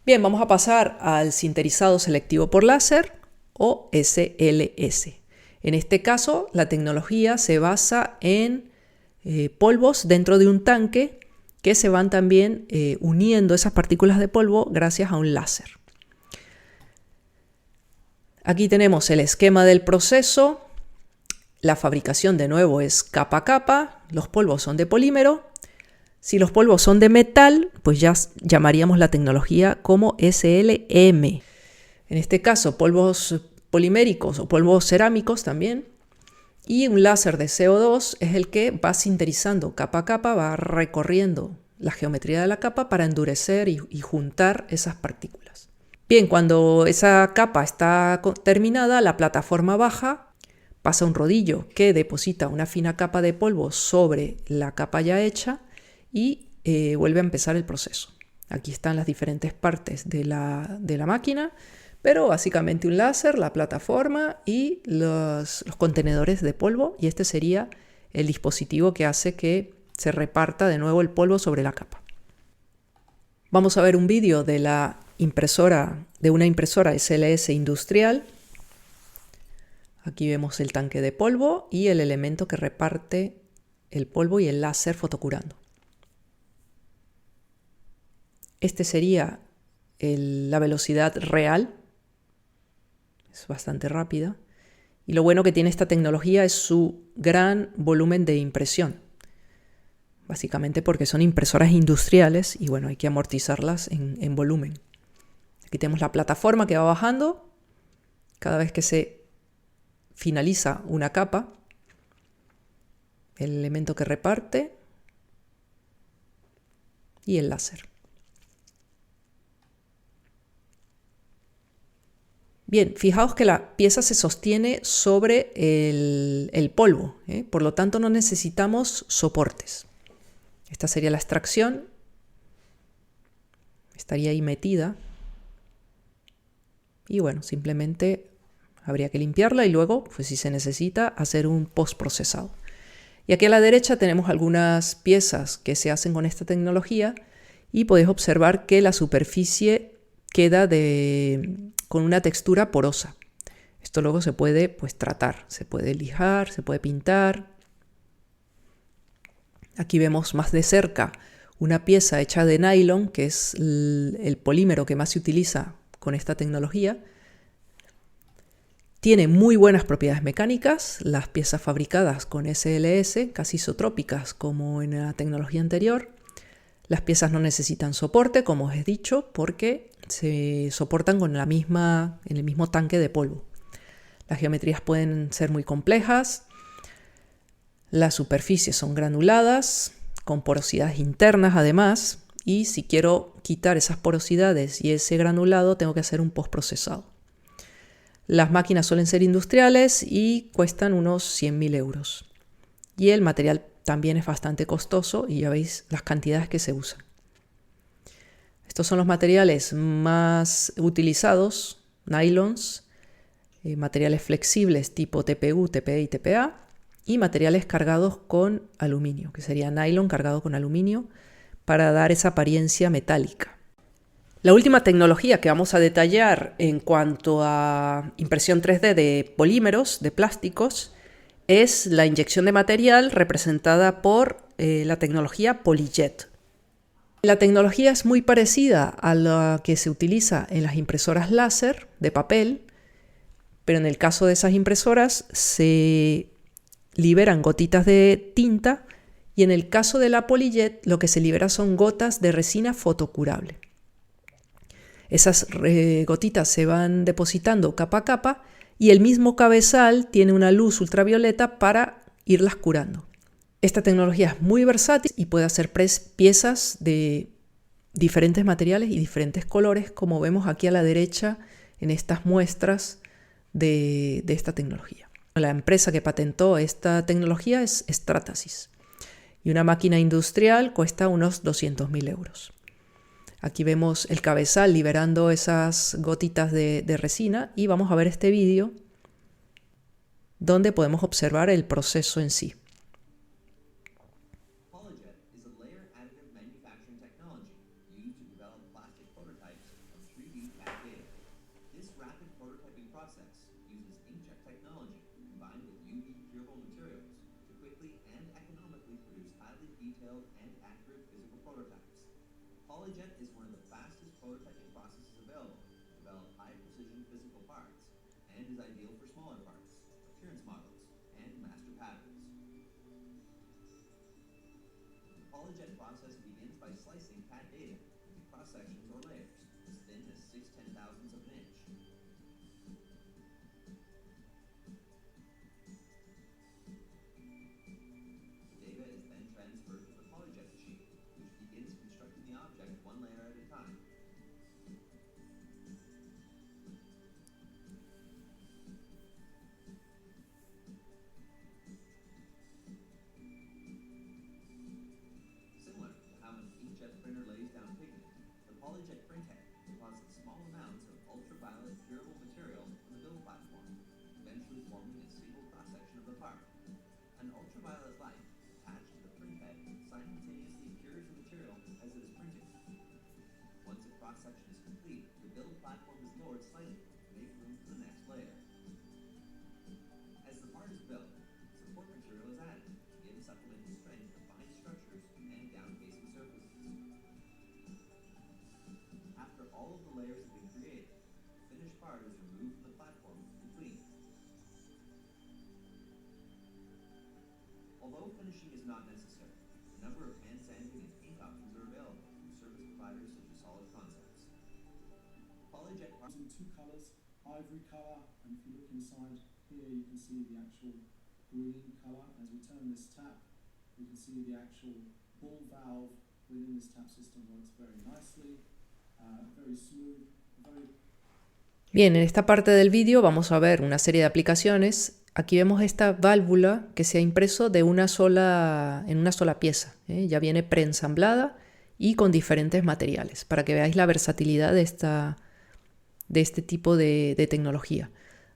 Bien, vamos a pasar al sinterizado selectivo por láser o SLS. En este caso, la tecnología se basa en polvos dentro de un tanque que se van también uniendo esas partículas de polvo gracias a un láser. Aquí tenemos el esquema del proceso. La fabricación de nuevo es capa a capa. Los polvos son de polímero. Si los polvos son de metal, pues ya llamaríamos la tecnología como SLM. En este caso, polvos poliméricos o polvos cerámicos también. Y un láser de CO2 es el que va sinterizando capa a capa, va recorriendo la geometría de la capa para endurecer y juntar esas partículas. Bien, cuando esa capa está terminada, la plataforma baja, pasa un rodillo que deposita una fina capa de polvo sobre la capa ya hecha y vuelve a empezar el proceso. Aquí están las diferentes partes de la máquina, pero básicamente un láser, la plataforma y los contenedores de polvo, y este sería el dispositivo que hace que se reparta de nuevo el polvo sobre la capa. Vamos a ver un vídeo de la impresora, de una impresora SLS industrial. Aquí vemos el tanque de polvo y el elemento que reparte el polvo y el láser fotocurando. Este sería la velocidad real. Es bastante rápida. Y lo bueno que tiene esta tecnología es su gran volumen de impresión. Básicamente porque son impresoras industriales y bueno, hay que amortizarlas en volumen. Aquí tenemos la plataforma que va bajando. Cada vez que se finaliza una capa, el elemento que reparte y el láser. Bien, fijaos que la pieza se sostiene sobre el polvo, por lo tanto no necesitamos soportes. Esta sería la extracción, estaría ahí metida y bueno, simplemente habría que limpiarla y luego, pues si se necesita, hacer un postprocesado. Y aquí a la derecha tenemos algunas piezas que se hacen con esta tecnología y podéis observar que la superficie queda con una textura porosa. Esto luego se puede tratar, se puede lijar, se puede pintar. Aquí vemos más de cerca una pieza hecha de nylon, que es el polímero que más se utiliza con esta tecnología. Tiene muy buenas propiedades mecánicas, las piezas fabricadas con SLS, casi isotrópicas como en la tecnología anterior. Las piezas no necesitan soporte, como os he dicho, porque se soportan con en el mismo tanque de polvo. Las geometrías pueden ser muy complejas, las superficies son granuladas, con porosidades internas además, y si quiero quitar esas porosidades y ese granulado tengo que hacer un postprocesado. Las máquinas suelen ser industriales y cuestan unos 100.000 euros. Y el material también es bastante costoso y ya veis las cantidades que se usan. Estos son los materiales más utilizados, nylons, materiales flexibles tipo TPU, TPE y TPA, y materiales cargados con aluminio, que sería nylon cargado con aluminio para dar esa apariencia metálica. La última tecnología que vamos a detallar en cuanto a impresión 3D de polímeros, de plásticos, es la inyección de material representada por la tecnología PolyJet. La tecnología es muy parecida a la que se utiliza en las impresoras láser de papel, pero en el caso de esas impresoras se liberan gotitas de tinta y en el caso de la PolyJet lo que se libera son gotas de resina fotocurable. Esas gotitas se van depositando capa a capa y el mismo cabezal tiene una luz ultravioleta para irlas curando. Esta tecnología es muy versátil y puede hacer piezas de diferentes materiales y diferentes colores, como vemos aquí a la derecha en estas muestras de esta tecnología. La empresa que patentó esta tecnología es Stratasys y una máquina industrial cuesta unos 200.000 euros. Aquí vemos el cabezal liberando esas gotitas de resina y vamos a ver este vídeo donde podemos observar el proceso en sí. PolyJet is a layer additive manufacturing technology used to develop plastic prototypes of is one of the fastest prototyping processes available to develop high-precision physical parts and is ideal for smaller parts, appearance models, and master patterns. The PolyJet process begins by slicing CAD data into cross-sections or layers as thin as 6/10,000ths of an inch. The data is then transferred to the PolyJet machine, which begins constructing the object one layer at a time. Similar to how an inkjet printer lays down pigment, the PolyJet printhead deposits small amounts of ultraviolet curable material on the build platform, eventually forming a single cross-section of the part. An ultraviolet light attached to the printhead simultaneously cures the material as it is printed. Once a cross-section is complete, the build platform is lowered slightly to make room for the next layer. As the part is built, support material is added to give supplemental strength to fine structures and down-facing surfaces. After all of the layers have been created, the finished part is removed from the platform and cleaned. Although finishing is not necessary, a number of hand sanding and paint options are available from service providers such as Solid Concepts. PolyJet In two colors, ivory color, and if you look inside here, you can see the actual green color. As we turn this tap, you can see the actual ball valve within this tap system works very nicely, very smooth, very. Bien, en esta parte del vídeo vamos a ver una serie de aplicaciones. Aquí vemos esta válvula que se ha impreso en una sola pieza. Ya viene preensamblada y con diferentes materiales, para que veáis la versatilidad de este tipo de tecnología.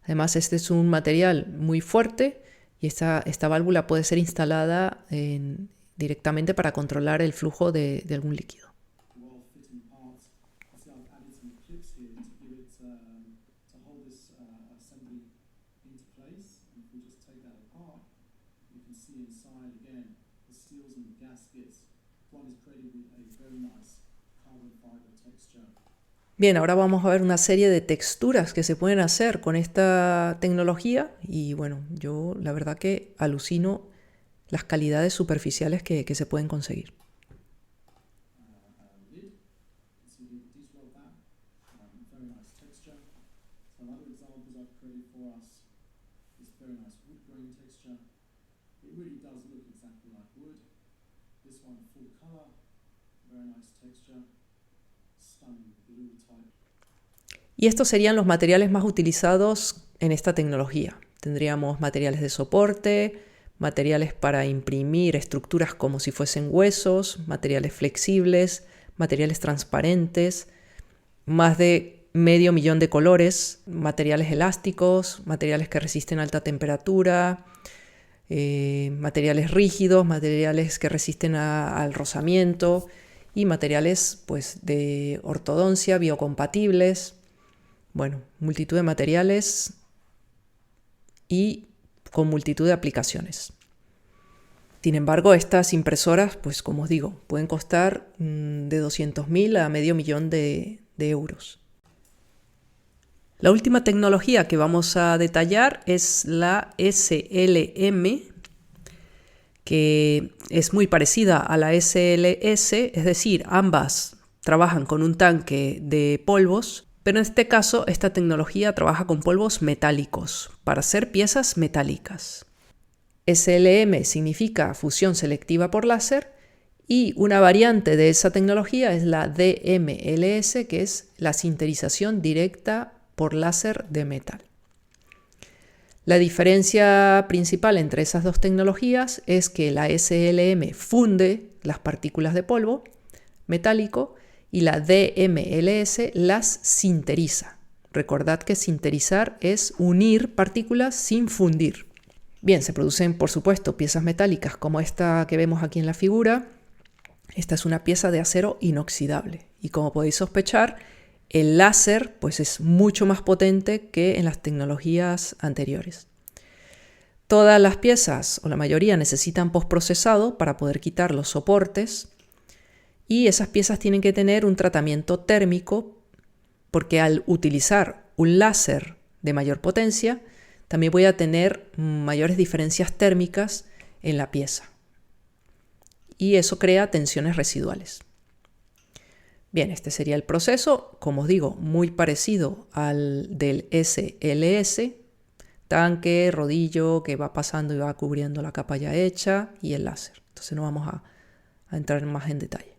Además, este es un material muy fuerte y esta válvula puede ser instalada directamente para controlar el flujo de algún líquido. Well-fitting parts. See, I've added some clips here to give it to hold this assembly into place. And if we just take that apart, you can see inside again the seals and the gaskets. One is created with a very nice carbon fiber texture. Bien, ahora vamos a ver una serie de texturas que se pueden hacer con esta tecnología y bueno, yo la verdad que alucino las calidades superficiales que se pueden conseguir. Lid. See the detail of that. Very nice texture. Some other examples I've created for us. This very nice wood grain texture. It really does look exactly like wood. This one full color. Very nice texture. Stunning blue type. Y estos serían los materiales más utilizados en esta tecnología. Tendríamos materiales de soporte, materiales para imprimir estructuras como si fuesen huesos, materiales flexibles, materiales transparentes, más de 500.000 de colores, materiales elásticos, materiales que resisten alta temperatura, materiales rígidos, materiales que resisten al rozamiento y materiales pues, de ortodoncia, biocompatibles. Bueno, multitud de materiales y con multitud de aplicaciones. Sin embargo, estas impresoras, pues como os digo, pueden costar de 200.000 a $500.000 de euros. La última tecnología que vamos a detallar es la SLM, que es muy parecida a la SLS, es decir, ambas trabajan con un tanque de polvos, pero en este caso esta tecnología trabaja con polvos metálicos para hacer piezas metálicas. SLM significa fusión selectiva por láser y una variante de esa tecnología es la DMLS, que es la sinterización directa por láser de metal. La diferencia principal entre esas dos tecnologías es que la SLM funde las partículas de polvo metálico y la DMLS las sinteriza. Recordad que sinterizar es unir partículas sin fundir. Bien, se producen por supuesto piezas metálicas como esta que vemos aquí en la figura. Esta es una pieza de acero inoxidable y como podéis sospechar, el láser pues, es mucho más potente que en las tecnologías anteriores. Todas las piezas, o la mayoría, necesitan postprocesado para poder quitar los soportes y esas piezas tienen que tener un tratamiento térmico porque al utilizar un láser de mayor potencia, también voy a tener mayores diferencias térmicas en la pieza. Y eso crea tensiones residuales. Bien, este sería el proceso, como os digo, muy parecido al del SLS, tanque, rodillo, que va pasando y va cubriendo la capa ya hecha, y el láser. Entonces no vamos a entrar más en detalle.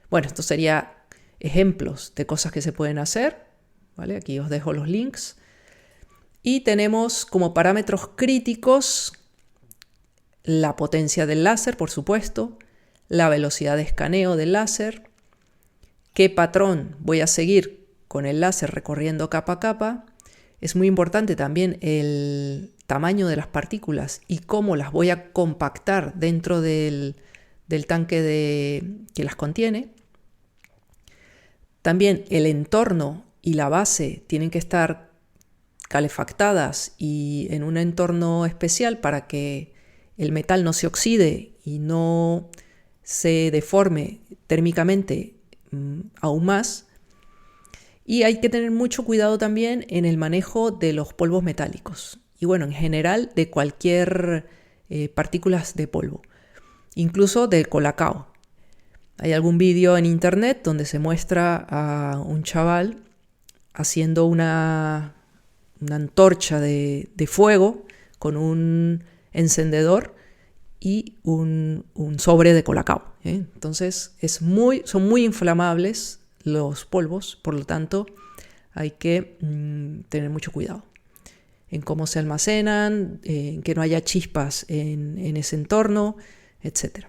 Bueno, esto sería ejemplos de cosas que se pueden hacer, ¿vale? Aquí os dejo los links. Y tenemos como parámetros críticos la potencia del láser, por supuesto, la velocidad de escaneo del láser, qué patrón voy a seguir con el láser recorriendo capa a capa. Es muy importante también el tamaño de las partículas y cómo las voy a compactar dentro del tanque que las contiene. También el entorno y la base tienen que estar calefactadas y en un entorno especial para que el metal no se oxide y no se deforme térmicamente aún más. Y hay que tener mucho cuidado también en el manejo de los polvos metálicos y bueno, en general de cualquier partículas de polvo, incluso del colacao. Hay algún vídeo en internet donde se muestra a un chaval haciendo una antorcha de fuego con un encendedor y un sobre de colacao, ¿eh? Entonces son muy inflamables los polvos, por lo tanto hay que tener mucho cuidado en cómo se almacenan, en que no haya chispas en ese entorno, etc.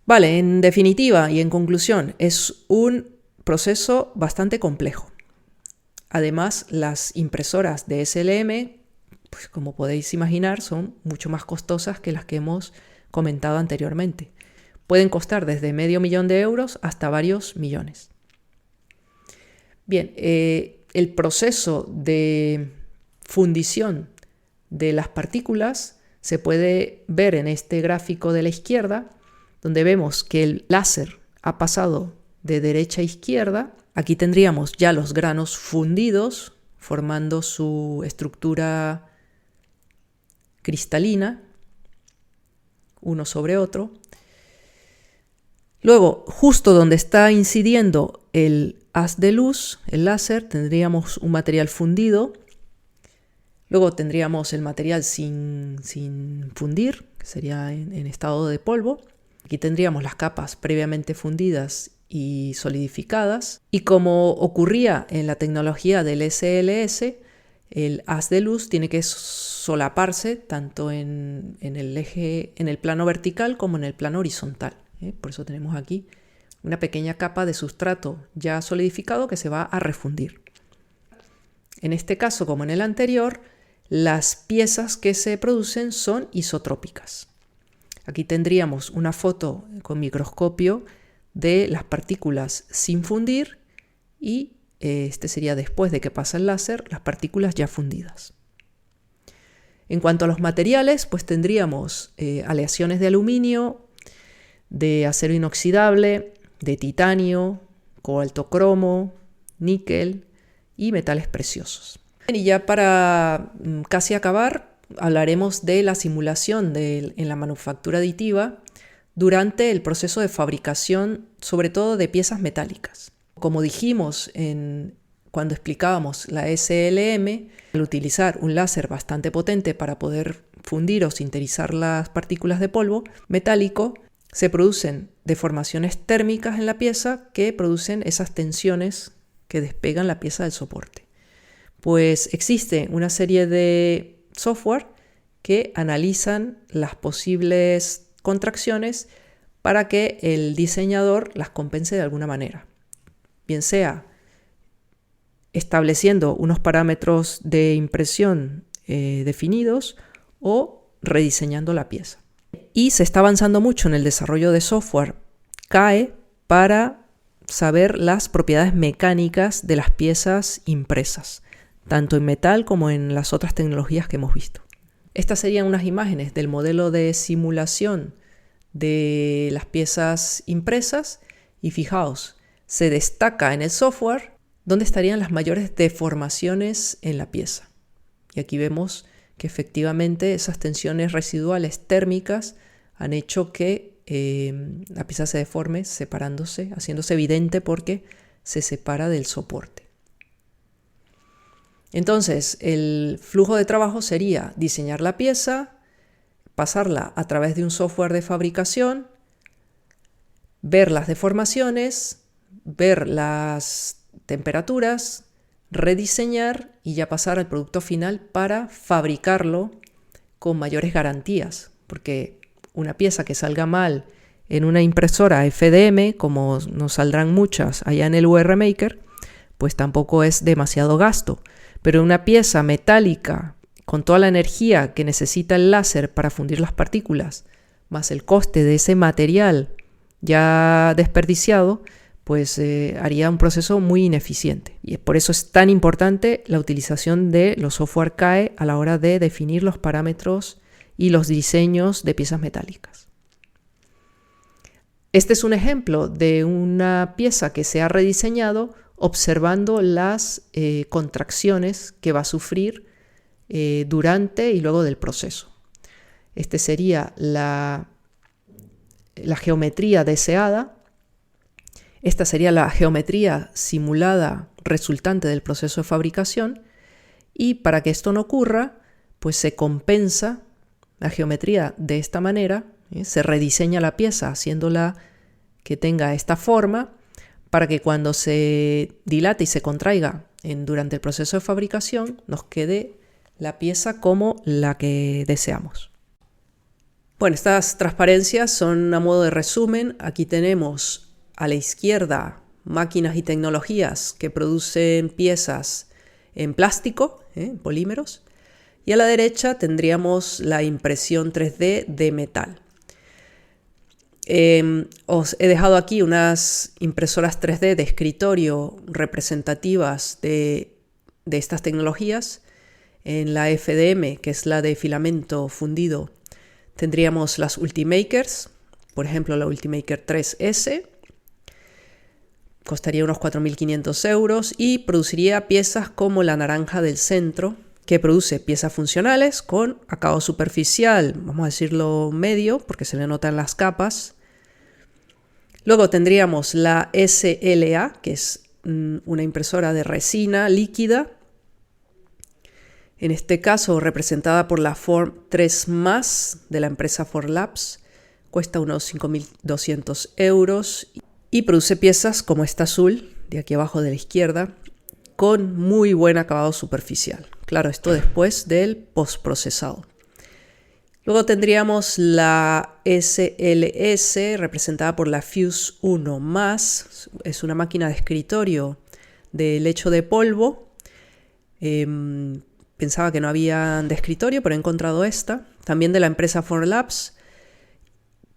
Vale, en definitiva y en conclusión, es un proceso bastante complejo. Además, las impresoras de SLM, pues como podéis imaginar, son mucho más costosas que las que hemos comentado anteriormente. Pueden costar desde $500,000 hasta varios millones. Bien, el proceso de fundición de las partículas se puede ver en este gráfico de la izquierda, donde vemos que el láser ha pasado de derecha a izquierda. Aquí tendríamos ya los granos fundidos, formando su estructura cristalina, uno sobre otro. Luego, justo donde está incidiendo el haz de luz, el láser, tendríamos un material fundido. Luego tendríamos el material sin fundir, que sería en estado de polvo. Aquí tendríamos las capas previamente fundidas y solidificadas. Y como ocurría en la tecnología del SLS, el haz de luz tiene que solaparse tanto en el plano vertical como en el plano horizontal. Por eso tenemos aquí una pequeña capa de sustrato ya solidificado que se va a refundir. En este caso, como en el anterior, las piezas que se producen son isotrópicas. Aquí tendríamos una foto con microscopio de las partículas sin fundir y este sería después de que pasa el láser, las partículas ya fundidas. En cuanto a los materiales, pues tendríamos aleaciones de aluminio, de acero inoxidable, de titanio, cobalto cromo, níquel y metales preciosos. Y ya para casi acabar, hablaremos de la simulación en la manufactura aditiva durante el proceso de fabricación, sobre todo de piezas metálicas. Como dijimos cuando explicábamos la SLM, al utilizar un láser bastante potente para poder fundir o sinterizar las partículas de polvo metálico, se producen deformaciones térmicas en la pieza que producen esas tensiones que despegan la pieza del soporte. Pues existe una serie de software que analizan las posibles contracciones para que el diseñador las compense de alguna manera. Bien sea estableciendo unos parámetros de impresión definidos o rediseñando la pieza. Y se está avanzando mucho en el desarrollo de software CAE para saber las propiedades mecánicas de las piezas impresas, tanto en metal como en las otras tecnologías que hemos visto. Estas serían unas imágenes del modelo de simulación de las piezas impresas y fijaos, se destaca en el software dónde estarían las mayores deformaciones en la pieza. Y aquí vemos que efectivamente esas tensiones residuales térmicas han hecho que la pieza se deforme separándose, haciéndose evidente porque se separa del soporte. Entonces, el flujo de trabajo sería diseñar la pieza, pasarla a través de un software de fabricación, ver las deformaciones, ver las temperaturas, rediseñar y ya pasar al producto final para fabricarlo con mayores garantías, porque una pieza que salga mal en una impresora FDM, como nos saldrán muchas allá en el UR Maker, pues tampoco es demasiado gasto. Pero una pieza metálica con toda la energía que necesita el láser para fundir las partículas, más el coste de ese material ya desperdiciado, pues haría un proceso muy ineficiente. Y por eso es tan importante la utilización de los software CAE a la hora de definir los parámetros y los diseños de piezas metálicas. Este es un ejemplo de una pieza que se ha rediseñado observando las contracciones que va a sufrir durante y luego del proceso. Este sería la geometría deseada. Esta sería la geometría simulada resultante del proceso de fabricación. Y para que esto no ocurra, pues se compensa la geometría de esta manera, se rediseña la pieza haciéndola que tenga esta forma para que cuando se dilate y se contraiga durante el proceso de fabricación nos quede la pieza como la que deseamos. Bueno, estas transparencias son a modo de resumen. Aquí tenemos a la izquierda máquinas y tecnologías que producen piezas en plástico, en polímeros, y a la derecha tendríamos la impresión 3D de metal. Os he dejado aquí unas impresoras 3D de escritorio representativas de estas tecnologías. En la FDM, que es la de filamento fundido, tendríamos las Ultimakers, por ejemplo la Ultimaker 3S, costaría unos 4.500 euros y produciría piezas como la naranja del centro, que produce piezas funcionales con acabado superficial, vamos a decirlo medio, porque se le notan las capas. Luego tendríamos la SLA, que es una impresora de resina líquida, en este caso representada por la Form 3+, de la empresa Forlabs, cuesta unos 5.200 euros y produce piezas como esta azul, de aquí abajo de la izquierda, con muy buen acabado superficial. Claro, esto después del postprocesado. Luego tendríamos la SLS, representada por la Fuse 1+, es una máquina de escritorio de lecho de polvo. Pensaba que no había de escritorio, pero he encontrado esta, también de la empresa Forlabs.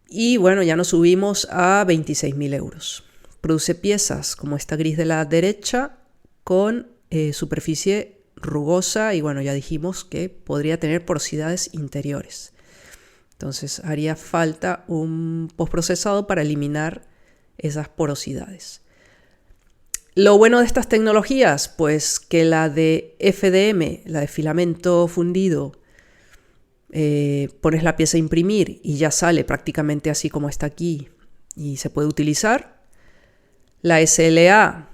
Y bueno, ya nos subimos a 26.000 euros. Produce piezas como esta gris de la derecha con superficie rugosa y bueno, ya dijimos que podría tener porosidades interiores. Entonces haría falta un postprocesado para eliminar esas porosidades. Lo bueno de estas tecnologías, pues que la de FDM, la de filamento fundido, pones la pieza a imprimir y ya sale prácticamente así como está aquí y se puede utilizar. La SLA,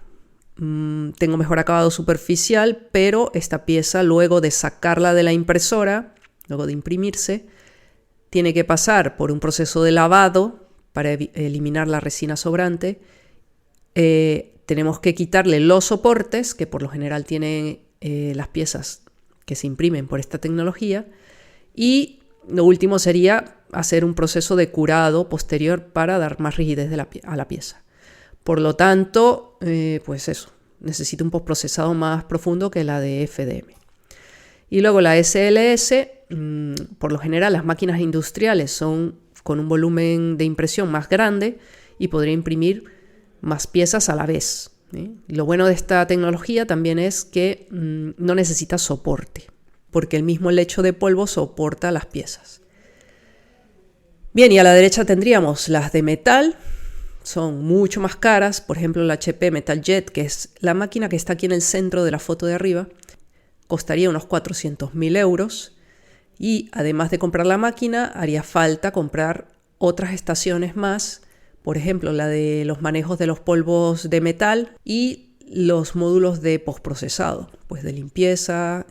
tengo mejor acabado superficial, pero esta pieza luego de sacarla de la impresora, luego de imprimirse, tiene que pasar por un proceso de lavado para eliminar la resina sobrante. Tenemos que quitarle los soportes, que por lo general tienen las piezas que se imprimen por esta tecnología. Y lo último sería hacer un proceso de curado posterior para dar más rigidez a la pieza. Por lo tanto, pues eso, necesita un postprocesado más profundo que la de FDM. Y luego la SLS, por lo general las máquinas industriales son con un volumen de impresión más grande y podría imprimir más piezas a la vez. Lo bueno de esta tecnología también es que no necesita soporte, porque el mismo lecho de polvo soporta las piezas. Bien, y a la derecha tendríamos las de metal. Son mucho más caras. Por ejemplo, la HP Metal Jet, que es la máquina que está aquí en el centro de la foto de arriba, costaría unos 400.000 euros. Y además de comprar la máquina, haría falta comprar otras estaciones más. Por ejemplo, la de los manejos de los polvos de metal y los módulos de postprocesado, pues de limpieza,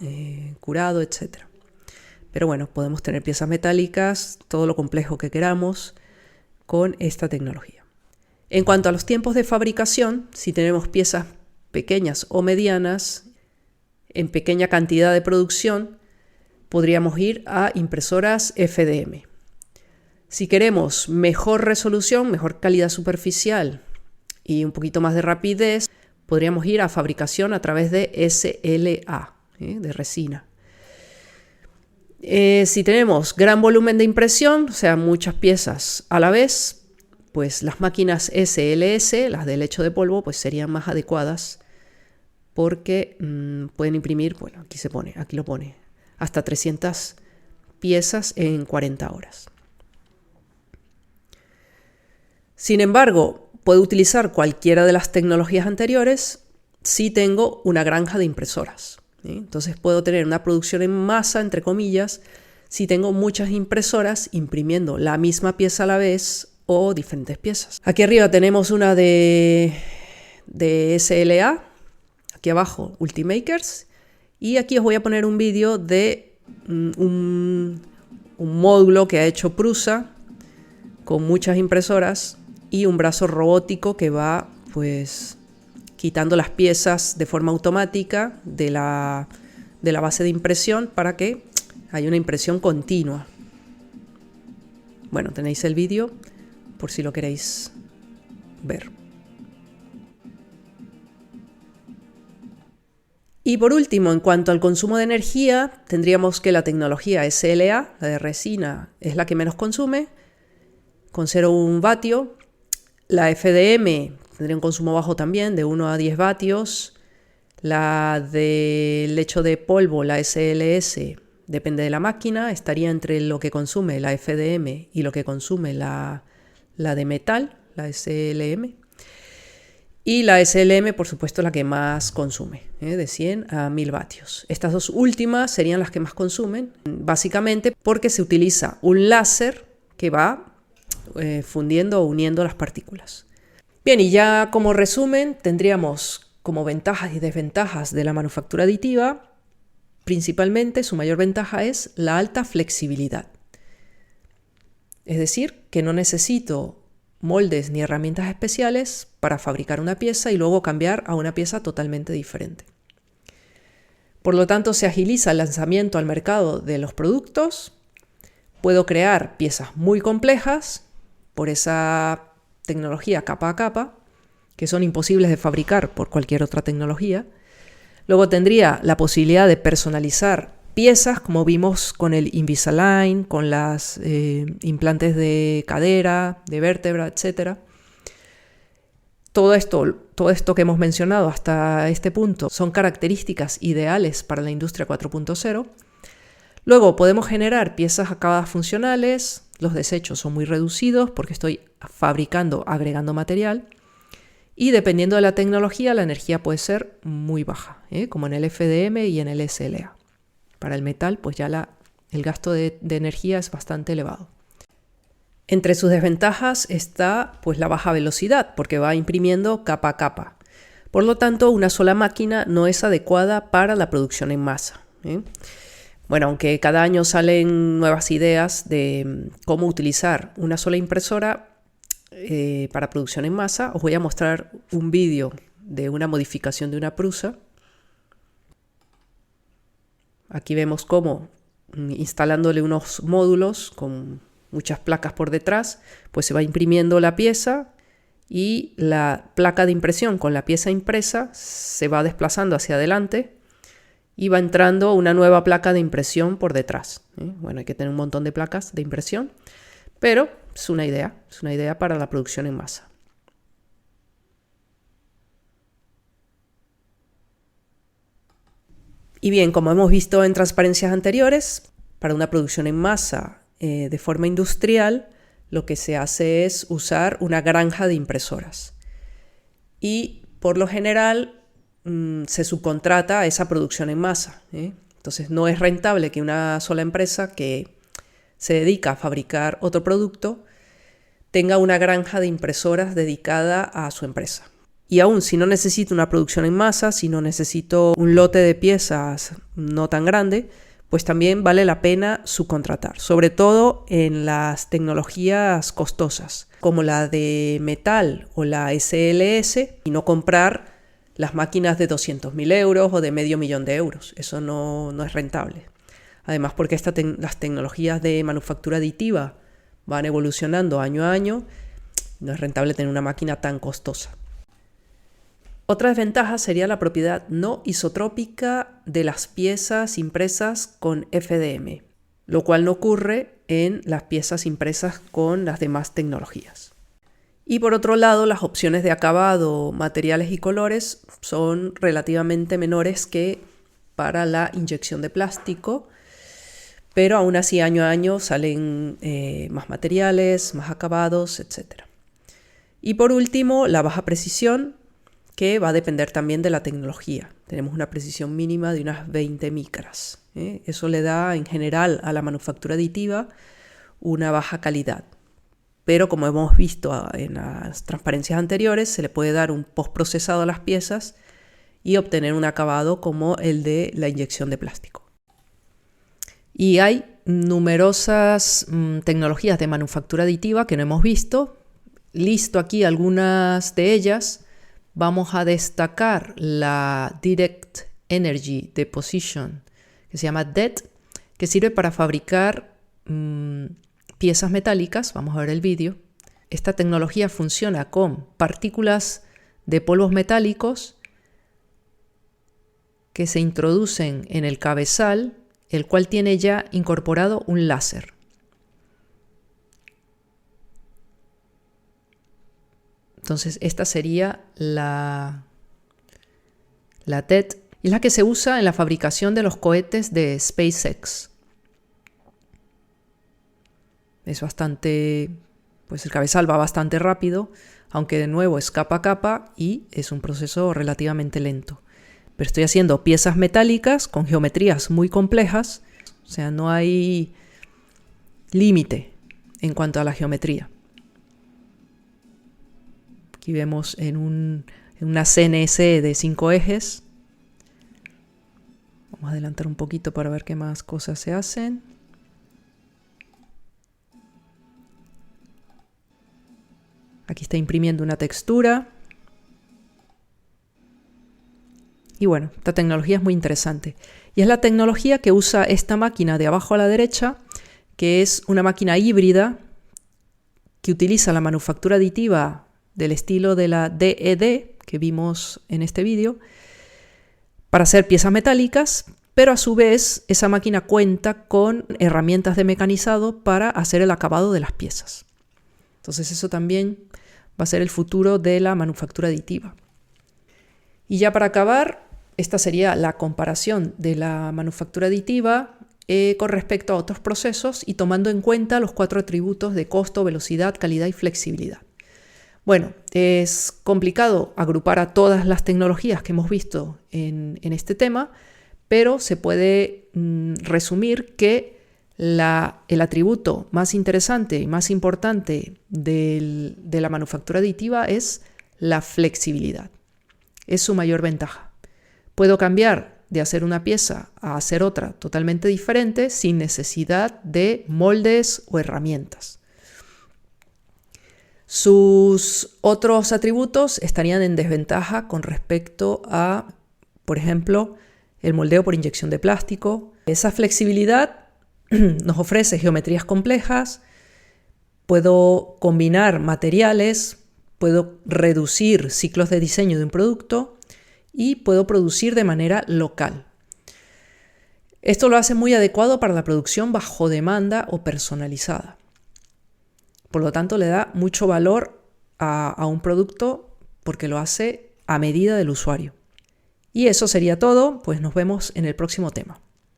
curado, etc. Pero bueno, podemos tener piezas metálicas, todo lo complejo que queramos con esta tecnología. En cuanto a los tiempos de fabricación, si tenemos piezas pequeñas o medianas, en pequeña cantidad de producción, podríamos ir a impresoras FDM. Si queremos mejor resolución, mejor calidad superficial y un poquito más de rapidez, podríamos ir a fabricación a través de SLA, de resina. Si tenemos gran volumen de impresión, o sea, muchas piezas a la vez, pues las máquinas SLS, las de lecho de polvo, pues serían más adecuadas porque pueden imprimir, bueno, aquí lo pone, hasta 300 piezas en 40 horas. Sin embargo, puedo utilizar cualquiera de las tecnologías anteriores si tengo una granja de impresoras. Entonces puedo tener una producción en masa, entre comillas, si tengo muchas impresoras imprimiendo la misma pieza a la vez o diferentes piezas. Aquí arriba tenemos una de SLA, aquí abajo Ultimakers, y aquí os voy a poner un vídeo de un módulo que ha hecho Prusa con muchas impresoras y un brazo robótico que va pues quitando las piezas de forma automática de la base de impresión para que haya una impresión continua. Bueno, tenéis el vídeo por si lo queréis ver. Y por último, en cuanto al consumo de energía, tendríamos que la tecnología SLA, la de resina, es la que menos consume, con 0,1 vatio. La FDM tendría un consumo bajo también, de 1 a 10 vatios. La de lecho de polvo, la SLS, depende de la máquina, estaría entre lo que consume la FDM y lo que consume la de metal, la SLM. Y la SLM, por supuesto, la que más consume, de 100 a 1000 vatios. Estas dos últimas serían las que más consumen, básicamente porque se utiliza un láser que va fundiendo o uniendo las partículas. Bien, y ya como resumen, tendríamos como ventajas y desventajas de la manufactura aditiva, principalmente su mayor ventaja es la alta flexibilidad. Es decir, que no necesito moldes ni herramientas especiales para fabricar una pieza y luego cambiar a una pieza totalmente diferente. Por lo tanto, se agiliza el lanzamiento al mercado de los productos. Puedo crear piezas muy complejas por esa tecnología capa a capa, que son imposibles de fabricar por cualquier otra tecnología. Luego tendría la posibilidad de personalizar piezas, como vimos con el Invisalign, con las implantes de cadera, de vértebra, etc. Todo esto que hemos mencionado hasta este punto son características ideales para la industria 4.0. Luego podemos generar piezas acabadas funcionales, los desechos son muy reducidos porque estoy fabricando, agregando material, y dependiendo de la tecnología la energía puede ser muy baja, como en el FDM y en el SLA. Para el metal pues ya el gasto de energía es bastante elevado. Entre sus desventajas está pues la baja velocidad porque va imprimiendo capa a capa. Por lo tanto, una sola máquina no es adecuada para la producción en masa. Bueno, aunque cada año salen nuevas ideas de cómo utilizar una sola impresora para producción en masa, os voy a mostrar un vídeo de una modificación de una Prusa. Aquí vemos cómo instalándole unos módulos con muchas placas por detrás, pues se va imprimiendo la pieza y la placa de impresión con la pieza impresa se va desplazando hacia adelante y va entrando una nueva placa de impresión por detrás. Bueno, hay que tener un montón de placas de impresión, pero es una idea para la producción en masa. Y bien, como hemos visto en transparencias anteriores, para una producción en masa de forma industrial, lo que se hace es usar una granja de impresoras. Y por lo general se subcontrata esa producción en masa, ¿eh? Entonces no es rentable que una sola empresa que se dedica a fabricar otro producto tenga una granja de impresoras dedicada a su empresa. Y aún si no necesito una producción en masa, si no necesito un lote de piezas no tan grande, pues también vale la pena subcontratar, sobre todo en las tecnologías costosas, como la de metal o la SLS, y no comprar las máquinas de 200.000 euros o de $500.000 de euros. Eso no es rentable. Además, porque las tecnologías de manufactura aditiva van evolucionando año a año, no es rentable tener una máquina tan costosa. Otra desventaja sería la propiedad no isotrópica de las piezas impresas con FDM, lo cual no ocurre en las piezas impresas con las demás tecnologías. Y por otro lado, las opciones de acabado, materiales y colores son relativamente menores que para la inyección de plástico, pero aún así año a año salen más materiales, más acabados, etc. Y por último, la baja precisión, que va a depender también de la tecnología. Tenemos una precisión mínima de unas 20 micras. Eso le da en general a la manufactura aditiva una baja calidad. Pero como hemos visto en las transparencias anteriores, se le puede dar un postprocesado a las piezas y obtener un acabado como el de la inyección de plástico. Y hay numerosas tecnologías de manufactura aditiva que no hemos visto. Listo aquí algunas de ellas. Vamos a destacar la Direct Energy Deposition, que se llama DET, que sirve para fabricar piezas metálicas. Vamos a ver el vídeo. Esta tecnología funciona con partículas de polvos metálicos que se introducen en el cabezal, el cual tiene ya incorporado un láser. Entonces esta sería la TED, y es la que se usa en la fabricación de los cohetes de SpaceX. Es bastante, pues el cabezal va bastante rápido, aunque de nuevo es capa a capa y es un proceso relativamente lento. Pero estoy haciendo piezas metálicas con geometrías muy complejas, o sea, no hay límite en cuanto a la geometría. Aquí vemos en una CNC de 5 ejes. Vamos a adelantar un poquito para ver qué más cosas se hacen. Aquí está imprimiendo una textura. Y bueno, esta tecnología es muy interesante. Y es la tecnología que usa esta máquina de abajo a la derecha, que es una máquina híbrida que utiliza la manufactura aditiva del estilo de la DED que vimos en este vídeo para hacer piezas metálicas, pero a su vez esa máquina cuenta con herramientas de mecanizado para hacer el acabado de las piezas. Entonces eso también va a ser el futuro de la manufactura aditiva. Y ya para acabar, esta sería la comparación de la manufactura aditiva con respecto a otros procesos y tomando en cuenta los 4 atributos de costo, velocidad, calidad y flexibilidad. Bueno, es complicado agrupar a todas las tecnologías que hemos visto en este tema, pero se puede resumir que el atributo más interesante y más importante de la manufactura aditiva es la flexibilidad. Es su mayor ventaja. Puedo cambiar de hacer una pieza a hacer otra totalmente diferente sin necesidad de moldes o herramientas. Sus otros atributos estarían en desventaja con respecto a, por ejemplo, el moldeo por inyección de plástico. Esa flexibilidad nos ofrece geometrías complejas, puedo combinar materiales, puedo reducir ciclos de diseño de un producto y puedo producir de manera local. Esto lo hace muy adecuado para la producción bajo demanda o personalizada. Por lo tanto, le da mucho valor a un producto porque lo hace a medida del usuario. Y eso sería todo, pues nos vemos en el próximo tema.